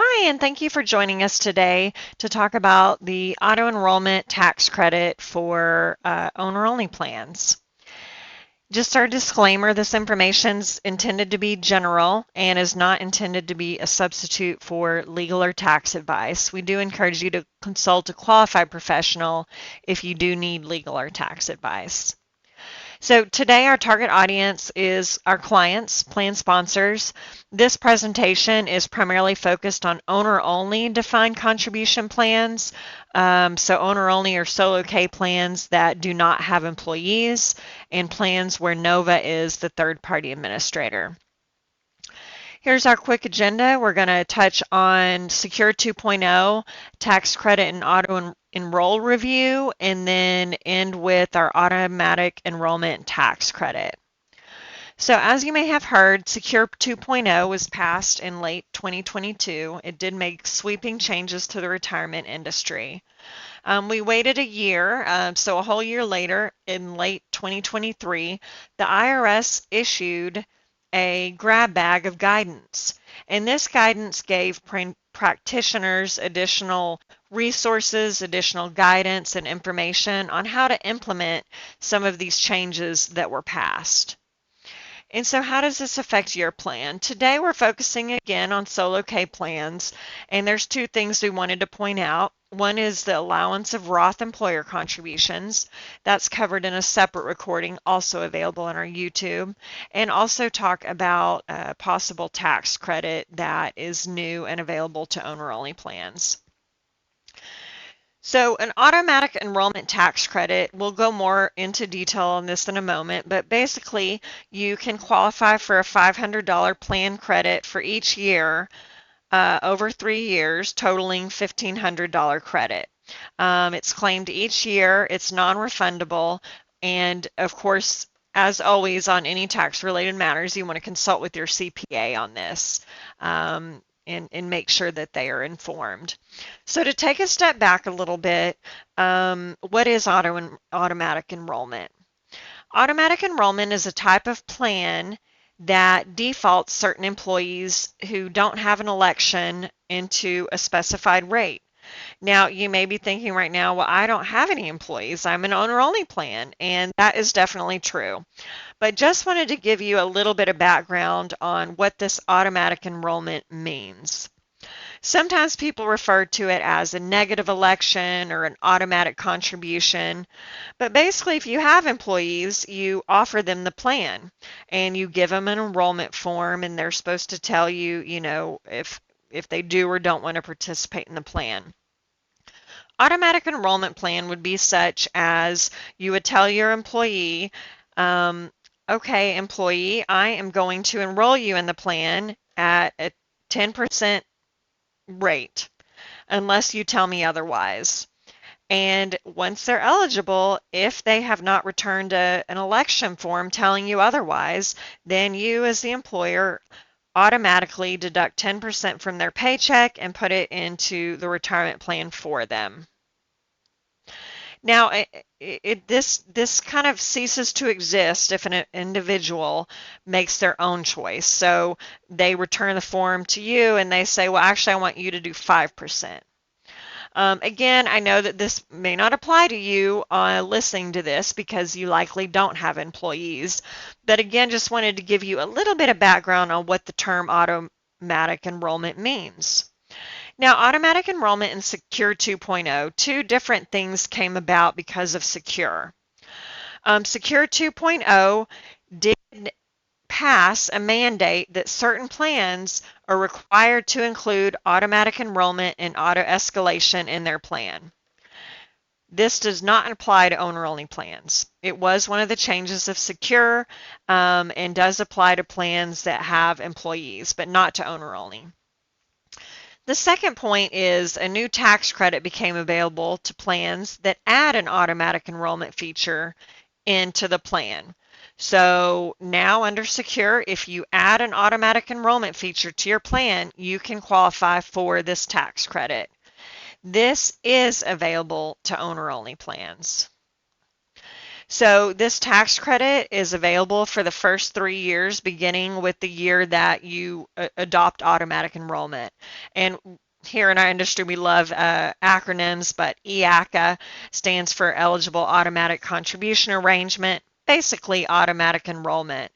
Hi, and thank you for joining us today to talk about the auto-enrollment tax credit for owner-only plans. Just our disclaimer, this information is intended to be general and is not intended to be a substitute for legal or tax advice. We do encourage you to consult a qualified professional if you do need legal or tax advice. So today our target audience is our clients, plan sponsors. This presentation is primarily focused on owner-only defined contribution plans. So owner-only or solo K plans that do not have employees and plans where NOVA is the third-party administrator. Here's our quick agenda. We're going to touch on Secure 2.0, tax credit and auto-enroll review, and then end with our automatic enrollment tax credit. So as you may have heard, Secure 2.0 was passed in late 2022. It did make sweeping changes to the retirement industry. We waited a year, so a whole year later, in late 2023, the IRS issued a grab bag of guidance. And this guidance gave practitioners additional resources, additional guidance, and information on how to implement some of these changes that were passed. And so how does this affect your plan? Today we're focusing again on solo K plans, and there's two things we wanted to point out. One is the allowance of Roth employer contributions. That's covered in a separate recording, also available on our YouTube, and also talk about a possible tax credit that is new and available to owner-only plans. So an automatic enrollment tax credit, we'll go more into detail on this in a moment, but basically you can qualify for a $500 plan credit for each year over 3 years, totaling $1,500 credit. It's claimed each year, it's non-refundable, and of course, as always on any tax-related matters, you want to consult with your CPA on this. And make sure that they are informed. So to take a step back a little bit, what is automatic enrollment? Automatic enrollment is a type of plan that defaults certain employees who don't have an election into a specified rate. Now, you may be thinking right now, well, I don't have any employees. I'm an owner-only plan, and that is definitely true. But just wanted to give you a little bit of background on what this automatic enrollment means. Sometimes people refer to it as a negative election or an automatic contribution, but basically if you have employees, you offer them the plan and you give them an enrollment form and they're supposed to tell you, if they do or don't want to participate in the plan. Automatic enrollment plan would be such as you would tell your employee, okay, employee, I am going to enroll you in the plan at a 10% rate, unless you tell me otherwise. And once they're eligible, if they have not returned an election form telling you otherwise, then you as the employer automatically deduct 10% from their paycheck and put it into the retirement plan for them. Now, this kind of ceases to exist if an individual makes their own choice. So they return the form to you and they say, well, actually, I want you to do 5%. Again, I know that this may not apply to you listening to this because you likely don't have employees. But again, just wanted to give you a little bit of background on what the term automatic enrollment means. Now, automatic enrollment and Secure 2.0, two different things came about because of Secure. Secure 2.0 did pass a mandate that certain plans are required to include automatic enrollment and auto escalation in their plan. This does not apply to owner-only plans. It was one of the changes of Secure and does apply to plans that have employees, but not to owner-only. The second point is a new tax credit became available to plans that add an automatic enrollment feature into the plan. So now under Secure, if you add an automatic enrollment feature to your plan, you can qualify for this tax credit. This is available to owner-only plans. So this tax credit is available for the first 3 years, beginning with the year that you adopt automatic enrollment. And here in our industry, we love acronyms, but EACA stands for Eligible Automatic Contribution Arrangement, basically automatic enrollment.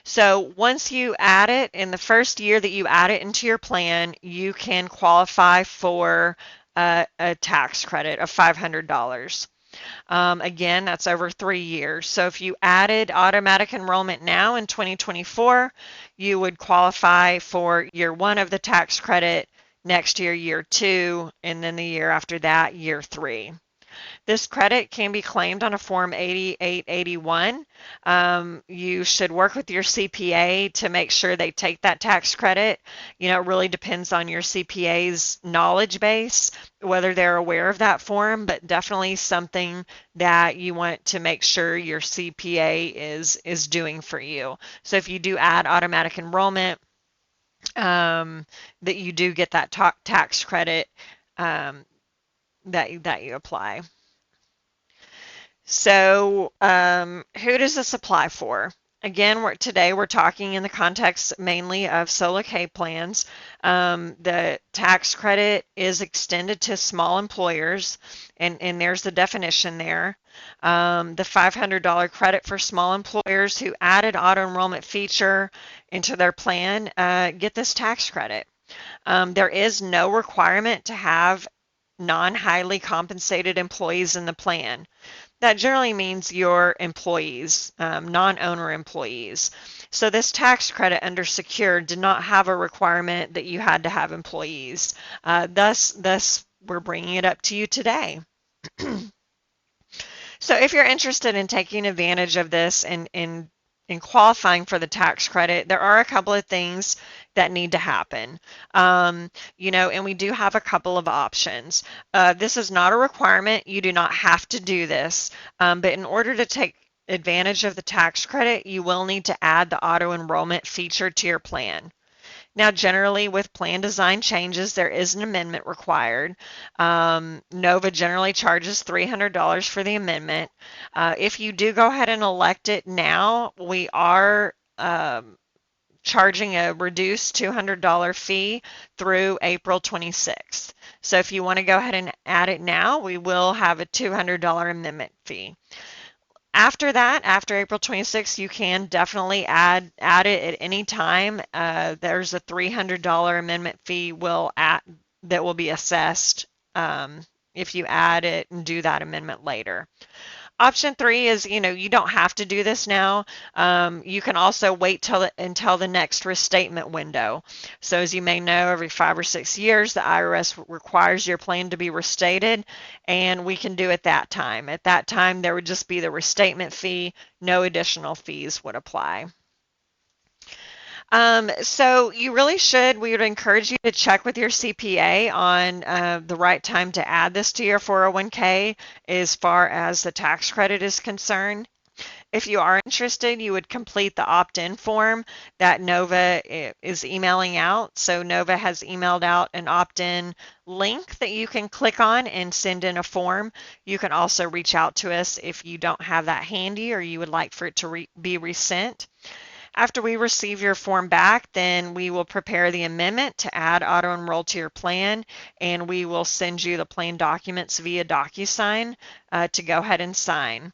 So once you add it, in the first year that you add it into your plan, you can qualify for a tax credit of $500. Again, that's over 3 years. So if you added automatic enrollment now in 2024, you would qualify for year one of the tax credit, next year, year two, and then the year after that, year three. This credit can be claimed on a Form 8881. You should work with your CPA to make sure they take that tax credit. You know, it really depends on your CPA's knowledge base, whether they're aware of that form, but definitely something that you want to make sure your CPA is doing for you. So if you do add automatic enrollment, that you do get that tax credit that you apply. So who does this apply for? Again, today we're talking in the context mainly of solo K plans. The tax credit is extended to small employers, and there's the definition there. The $500 credit for small employers who added auto-enrollment feature into their plan get this tax credit. There is no requirement to have non-highly compensated employees in the plan. That generally means your employees, non-owner employees. So this tax credit under Secured did not have a requirement that you had to have employees. Thus, we're bringing it up to you today. So if you're interested in taking advantage of this and in qualifying for the tax credit, there are a couple of things that need to happen. You know, and we do have a couple of options. This is not a requirement. You do not have to do this. But in order to take advantage of the tax credit, you will need to add the auto-enrollment feature to your plan. Now, generally with plan design changes, there is an amendment required. NOVA generally charges $300 for the amendment. If you do go ahead and elect it now, we are charging a reduced $200 fee through April 26th. So if you want to go ahead and add it now, we will have a $200 amendment fee. After that, after April 26th, you can definitely add it at any time. There's a $300 amendment fee that will be assessed if you add it and do that amendment later. Option 3 is, you know, you don't have to do this now. You can also wait until the next restatement window. So as you may know, every 5 or 6 years, the IRS requires your plan to be restated, and we can do it that time. At that time, there would just be the restatement fee. No additional fees would apply. So you really should, we would encourage you to check with your CPA on the right time to add this to your 401k as far as the tax credit is concerned. If you are interested, you would complete the opt-in form that NOVA is emailing out. So NOVA has emailed out an opt-in link that you can click on and send in a form. You can also reach out to us if you don't have that handy or you would like for it to be resent. After we receive your form back, then we will prepare the amendment to add auto-enroll to your plan, and we will send you the plan documents via DocuSign to go ahead and sign.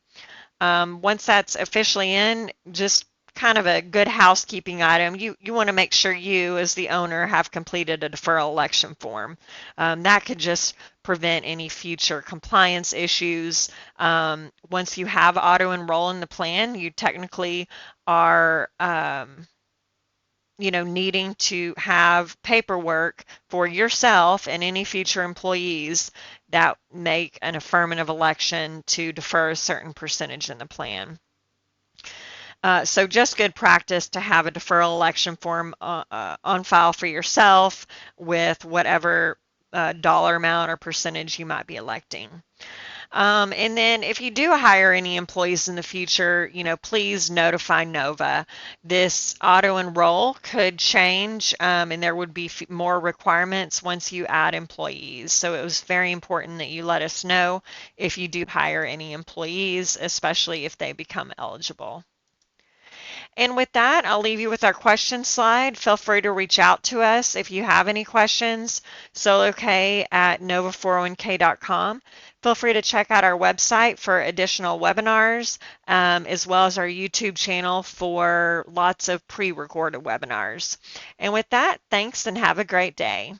Once that's officially in, just kind of a good housekeeping item, you want to make sure you, as the owner, have completed a deferral election form. That could just prevent any future compliance issues. Once you have auto-enroll in the plan, you technically are you know, needing to have paperwork for yourself and any future employees that make an affirmative election to defer a certain percentage in the plan. So just good practice to have a deferral election form on file for yourself with whatever dollar amount or percentage you might be electing. And then if you do hire any employees in the future, please notify Nova. This auto enroll could change, and there would be more requirements once you add employees. So it was very important that you let us know if you do hire any employees, especially if they become eligible. And with that, I'll leave you with our question slide. Feel free to reach out to us if you have any questions. SoloK at nova401k.com. Feel free to check out our website for additional webinars, as well as our YouTube channel for lots of pre-recorded webinars. And with that, thanks and have a great day.